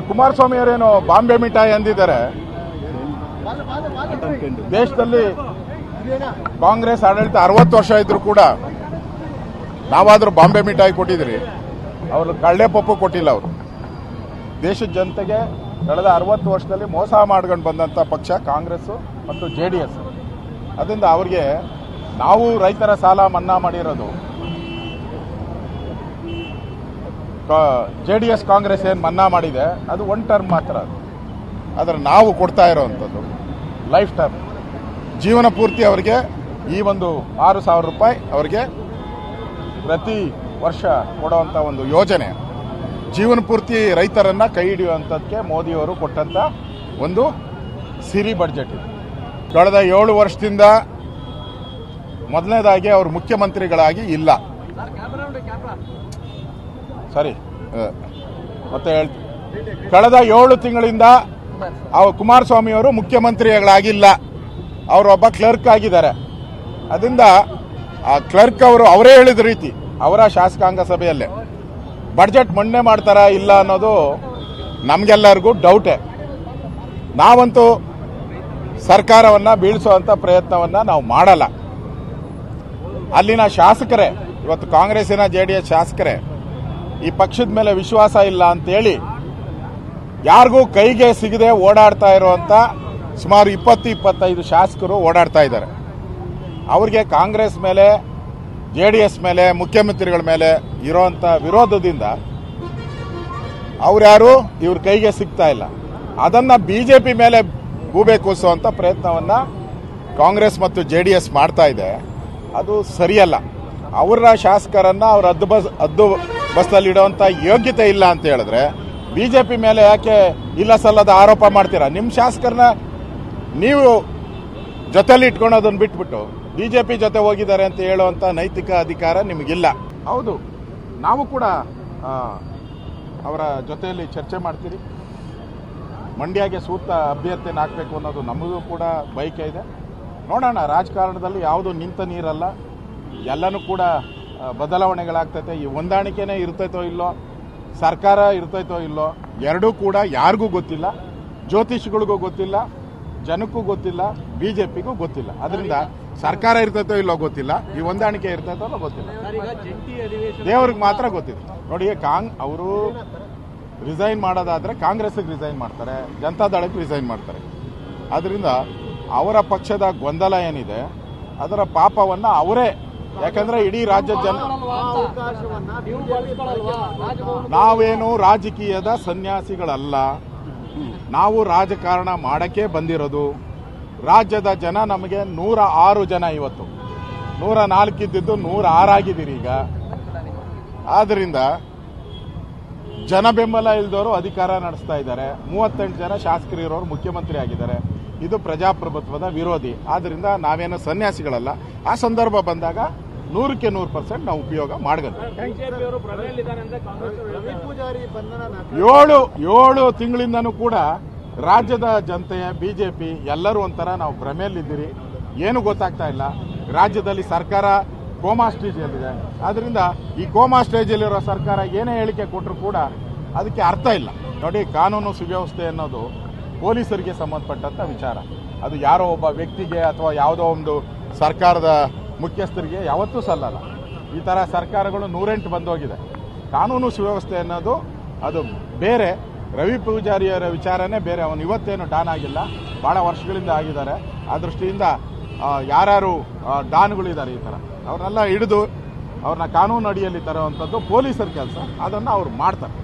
ಕುಮಾರಸ್ವಾಮಿ ಅವರೇನು ಬಾಂಬೆ ಮಿಠಾಯಿ ಅಂದಿದ್ದಾರೆ. ದೇಶದಲ್ಲಿ ಕಾಂಗ್ರೆಸ್ ಆಡಳಿತ 60 ವರ್ಷ ಇದ್ರು ಕೂಡ ನಾವಾದ್ರೂ ಬಾಂಬೆ ಮಿಠಾಯಿ ಕೊಟ್ಟಿದ್ರಿ, ಅವರು ಕಳ್ಳೆ ಪಪ್ಪು ಕೊಟ್ಟಿಲ್ಲ. ಅವರು ದೇಶದ ಜನತೆಗೆ ಕಳೆದ 60 ವರ್ಷದಲ್ಲಿ ಮೋಸ ಮಾಡ್ಕೊಂಡು ಬಂದಂಥ ಪಕ್ಷ ಕಾಂಗ್ರೆಸ್ ಮತ್ತು JDS. ಅದರಿಂದ ಅವ್ರಿಗೆ ನಾವು ರೈತರ ಸಾಲ ಮನ್ನಾ ಮಾಡಿರೋದು, JDS ಕಾಂಗ್ರೆಸ್ ಏನು ಮನ್ನಾ ಮಾಡಿದೆ ಅದು 1 ಟರ್ಮ್ ಮಾತ್ರ. ಆದರೆ ನಾವು ಕೊಡ್ತಾ ಇರೋವಂಥದ್ದು ಲೈಫ್ ಟರ್ಮ್, ಜೀವನ ಪೂರ್ತಿ ಅವರಿಗೆ ಈ ಒಂದು 6,000 ರೂಪಾಯಿ ಅವರಿಗೆ ಪ್ರತಿ ವರ್ಷ ಕೊಡುವಂಥ ಒಂದು ಯೋಜನೆ, ಜೀವನ ಪೂರ್ತಿ ರೈತರನ್ನ ಕೈ ಹಿಡಿಯುವಂಥದ್ದಕ್ಕೆ ಮೋದಿಯವರು ಕೊಟ್ಟಂಥ ಒಂದು ಸಿರಿ ಬಡ್ಜೆಟ್ ಇದು. ಕಳೆದ 7 ವರ್ಷದಿಂದ ಮೊದಲನೇದಾಗಿ ಅವರು ಮುಖ್ಯಮಂತ್ರಿಗಳಾಗಿ ಇಲ್ಲ. ಸರಿ, ಮತ್ತೆ ಹೇಳ್ತೀನಿ, ಕಳೆದ 7 ತಿಂಗಳಿಂದ ಕುಮಾರಸ್ವಾಮಿ ಅವರು ಮುಖ್ಯಮಂತ್ರಿಗಳಾಗಿಲ್ಲ. ಅವರು ಒಬ್ಬ ಕ್ಲರ್ಕ್ ಆಗಿದ್ದಾರೆ. ಅದರಿಂದ ಆ ಕ್ಲರ್ಕ್ ಅವರು ಅವರೇ ಹೇಳಿದ ರೀತಿ ಅವರ ಶಾಸಕಾಂಗ ಸಭೆಯಲ್ಲೇ ಬಡ್ಜೆಟ್ ಮಂಡನೆ ಮಾಡ್ತಾರಾ ಇಲ್ಲ ಅನ್ನೋದು ನಮಗೆಲ್ಲರಿಗೂ ಡೌಟೇ. ನಾವಂತೂ ಸರ್ಕಾರವನ್ನು ಬೀಳಿಸುವಂಥ ಪ್ರಯತ್ನವನ್ನು ನಾವು ಮಾಡಲ್ಲ. ಅಲ್ಲಿನ ಶಾಸಕರೇ, ಇವತ್ತು ಕಾಂಗ್ರೆಸ್ಸಿನ JDS ಶಾಸಕರೇ ಈ ಪಕ್ಷದ ಮೇಲೆ ವಿಶ್ವಾಸ ಇಲ್ಲ ಅಂತೇಳಿ ಯಾರಿಗೂ ಕೈಗೆ ಸಿಗದೆ ಓಡಾಡ್ತಾ ಇರುವಂಥ ಸುಮಾರು 20-25 ಶಾಸಕರು ಓಡಾಡ್ತಾ ಇದ್ದಾರೆ. ಅವ್ರಿಗೆ ಕಾಂಗ್ರೆಸ್ ಮೇಲೆ, JDS ಮೇಲೆ, ಮುಖ್ಯಮಂತ್ರಿಗಳ ಮೇಲೆ ಇರೋಂಥ ವಿರೋಧದಿಂದ ಅವ್ರ್ಯಾರು ಇವ್ರ ಕೈಗೆ ಸಿಗ್ತಾ ಇಲ್ಲ. ಅದನ್ನು BJP ಮೇಲೆ ಗೂಬೆ ಕೂರಿಸುವಂಥ ಪ್ರಯತ್ನವನ್ನು ಕಾಂಗ್ರೆಸ್ ಮತ್ತು JDS ಮಾಡ್ತಾ ಇದೆ. ಅದು ಸರಿಯಲ್ಲ. ಅವರ ಶಾಸಕರನ್ನ ಅವ್ರ ಹದ್ದು ಬಸ್ಸಲ್ಲಿಡುವಂಥ ಯೋಗ್ಯತೆ ಇಲ್ಲ ಅಂತ ಹೇಳಿದ್ರೆ BJP ಮೇಲೆ ಯಾಕೆ ಇಲ್ಲ ಸಲ್ಲದ ಆರೋಪ ಮಾಡ್ತೀರಾ? ನಿಮ್ಮ ಶಾಸಕರನ್ನ ನೀವು ಜೊತೆಲಿ ಇಟ್ಕೊಳೋದನ್ನು ಬಿಟ್ಬಿಟ್ಟು BJP ಜೊತೆ ಹೋಗಿದ್ದಾರೆ ಅಂತ ಹೇಳುವಂಥ ನೈತಿಕ ಅಧಿಕಾರ ನಿಮಗಿಲ್ಲ. ಹೌದು, ನಾವು ಕೂಡ ಅವರ ಜೊತೆಯಲ್ಲಿ ಚರ್ಚೆ ಮಾಡ್ತೀರಿ. ಮಂಡ್ಯಗೆ ಸೂಕ್ತ ಅಭ್ಯರ್ಥಿನ ಹಾಕಬೇಕು ಅನ್ನೋದು ನಮಗೂ ಕೂಡ ಬಯಕೆ ಇದೆ. ನೋಡೋಣ, ರಾಜಕಾರಣದಲ್ಲಿ ಯಾವುದು ನಿಂತ ನೀರಲ್ಲ, ಎಲ್ಲನೂ ಕೂಡ ಬದಲಾವಣೆಗಳಾಗ್ತೈತೆ. ಈ ಹೊಂದಾಣಿಕೆನೇ ಇರ್ತೈತೋ ಇಲ್ಲೋ, ಸರ್ಕಾರ ಇರ್ತೈತೋ ಇಲ್ಲೋ, ಎರಡೂ ಕೂಡ ಯಾರಿಗೂ ಗೊತ್ತಿಲ್ಲ. ಜ್ಯೋತಿಷಿಗಳಿಗೂ ಗೊತ್ತಿಲ್ಲ, ಜನಕ್ಕೂ ಗೊತ್ತಿಲ್ಲ, BJPಗೂ ಗೊತ್ತಿಲ್ಲ. ಅದರಿಂದ ಸರ್ಕಾರ ಇರ್ತೈತೋ ಇಲ್ಲೋ ಗೊತ್ತಿಲ್ಲ, ಈ ಹೊಂದಾಣಿಕೆ ಇರ್ತೈತೋ ಇಲ್ಲೋ ಗೊತ್ತಿಲ್ಲ, ದೇವ್ರಿಗೆ ಮಾತ್ರ ಗೊತ್ತಿದೆ. ನೋಡಿ, ಅವರು ರಿಸೈನ್ ಮಾಡೋದಾದ್ರೆ ಕಾಂಗ್ರೆಸ್ಗೆ ರಿಸೈನ್ ಮಾಡ್ತಾರೆ, ಜನತಾದಳಕ್ಕೆ ರಿಸೈನ್ ಮಾಡ್ತಾರೆ. ಅದರಿಂದ ಅವರ ಪಕ್ಷದ ಗೊಂದಲ ಏನಿದೆ ಅದರ ಪಾಪವನ್ನು ಅವರೇ, ಯಾಕಂದ್ರೆ ಇಡೀ ರಾಜ್ಯದ ಜನ, ನಾವೇನು ರಾಜಕೀಯದ ಸನ್ಯಾಸಿಗಳಲ್ಲ, ನಾವು ರಾಜಕಾರಣ ಮಾಡಕ್ಕೆ ಬಂದಿರೋದು. ರಾಜ್ಯದ ಜನ ನಮಗೆ 106 ಜನ, ಇವತ್ತು 104 ಇದ್ದಿದ್ದು 106 ಆಗಿದ್ದೀರಿ ಈಗ. ಆದ್ದರಿಂದ ಜನ ಬೆಂಬಲ ಇಲ್ದವರು ಅಧಿಕಾರ ನಡೆಸ್ತಾ ಇದ್ದಾರೆ. 38 ಜನ ಶಾಸಕರು ಇರೋರು ಮುಖ್ಯಮಂತ್ರಿ ಆಗಿದ್ದಾರೆ. ಇದು ಪ್ರಜಾಪ್ರಭುತ್ವದ ವಿರೋಧಿ. ಆದ್ದರಿಂದ ನಾವೇನು ಸನ್ಯಾಸಿಗಳಲ್ಲ. ಆ ಸಂದರ್ಭ ಬಂದಾಗ 100ಕ್ಕೆ 100% ನಾವು ಉಪಯೋಗ ಮಾಡಬೇಕು. 7 ತಿಂಗಳಿಂದನೂ ಕೂಡ ರಾಜ್ಯದ ಜನತೆಯ BJP ಎಲ್ಲರೂ ಒಂಥರ ನಾವು ಭ್ರಮೆಯಲ್ಲಿದ್ದೀರಿ, ಏನು ಗೊತ್ತಾಗ್ತಾ ಇಲ್ಲ. ರಾಜ್ಯದಲ್ಲಿ ಸರ್ಕಾರ ಕೋಮಾ ಸ್ಟೇಜಲ್ಲಿದೆ. ಅದರಿಂದ ಈ ಕೋಮಾ ಸ್ಟೇಜಲ್ಲಿರೋ ಸರ್ಕಾರ ಏನೇ ಹೇಳಿಕೆ ಕೊಟ್ಟರು ಕೂಡ ಅದಕ್ಕೆ ಅರ್ಥ ಇಲ್ಲ. ನೋಡಿ, ಕಾನೂನು ಸುವ್ಯವಸ್ಥೆ ಅನ್ನೋದು ಪೊಲೀಸರಿಗೆ ಸಂಬಂಧಪಟ್ಟಂಥ ವಿಚಾರ. ಅದು ಯಾರೋ ಒಬ್ಬ ವ್ಯಕ್ತಿಗೆ ಅಥವಾ ಯಾವುದೋ ಒಂದು ಸರ್ಕಾರದ ಮುಖ್ಯಸ್ಥರಿಗೆ ಯಾವತ್ತೂ ಸಲ್ಲಲ್ಲ. ಈ ಥರ ಸರ್ಕಾರಗಳು 108 ಬಂದೋಗಿದೆ. ಕಾನೂನು ಸುವ್ಯವಸ್ಥೆ ಅನ್ನೋದು ಅದು ಬೇರೆ. ರವಿ ಪೂಜಾರಿಯವರ ವಿಚಾರನೇ ಬೇರೆ. ಅವನು ಇವತ್ತೇನು ಡಾನ್ ಆಗಿಲ್ಲ, ಭಾಳ ವರ್ಷಗಳಿಂದ ಆಗಿದ್ದಾರೆ. ಆ ದೃಷ್ಟಿಯಿಂದ ಯಾರ್ಯಾರು ಡಾನ್ಗಳಿದ್ದಾರೆ ಈ ಥರ ಅವ್ರನ್ನೆಲ್ಲ ಹಿಡಿದು ಅವ್ರನ್ನ ಕಾನೂನು ಅಡಿಯಲ್ಲಿ ತರುವಂಥದ್ದು ಪೊಲೀಸರ ಕೆಲಸ. ಅದನ್ನು ಅವ್ರು ಮಾಡ್ತಾರೆ.